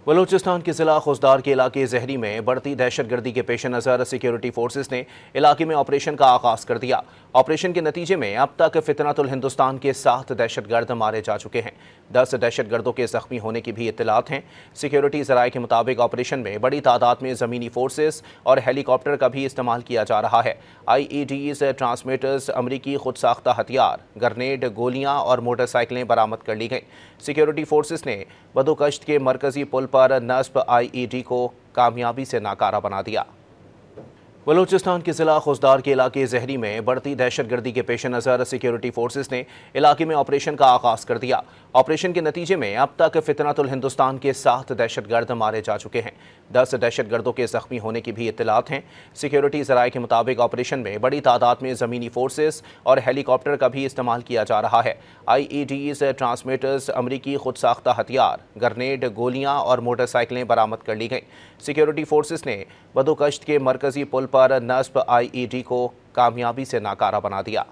बलूचिस्तान के ज़िला खुजदार के इलाके जहरी में बढ़ती दहशत गर्दी के पेश नज़र सिक्योरिटी फोर्सेस ने इलाके में ऑपरेशन का आगाज़ कर दिया। ऑपरेशन के नतीजे में अब तक फितनतुल हिंदुस्तान के 7 दहशत गर्द मारे जा चुके हैं। 10 दहशत गर्दों के जख्मी होने की भी इत्तलात हैं। सिक्योरिटी ज़राए के मुताबिक ऑपरेशन में बड़ी तादाद में ज़मीनी फोर्सेस और हेलीकॉप्टर का भी इस्तेमाल किया जा रहा है। IEDs, ट्रांसमीटर्स, अमरीकी खुद साख्ता हथियार, ग्रेनेड, गोलियां और मोटरसाइकिलें बरामद कर ली गईं। सिक्योरिटी फोर्सेस ने बदोकश्त के मरकजी पुल पर नस्ब IED को कामयाबी से नाकारा बना दिया। बलूचिस्तान के ज़िला खुजदार के इलाके जहरी में बढ़ती दहशत गर्दी के पेश नज़र सिक्योरिटी फोर्सेस ने इलाके में ऑपरेशन का आगाज़ कर दिया। ऑपरेशन के नतीजे में अब तक फितनतुल हिंदुस्तान के 7 दहशत गर्द मारे जा चुके हैं। 10 दहशत गर्दों के जख्मी होने की भी इत्तलात हैं। सिक्योरिटी ज़राए के मुताबिक ऑपरेशन में बड़ी तादाद में ज़मीनी फोर्सेस और हेलीकॉप्टर का भी इस्तेमाल किया जा रहा है। IEDs, ट्रांसमीटर्स, अमरीकी खुद साख्ता हथियार, ग्रेनेड, गोलियां और मोटरसाइकिलें बरामद कर ली गईं। सिक्योरिटी फोर्सेस ने बदोकश्त के मरकजी पुल पर नस्ब IED को कामयाबी से नाकारा बना दिया।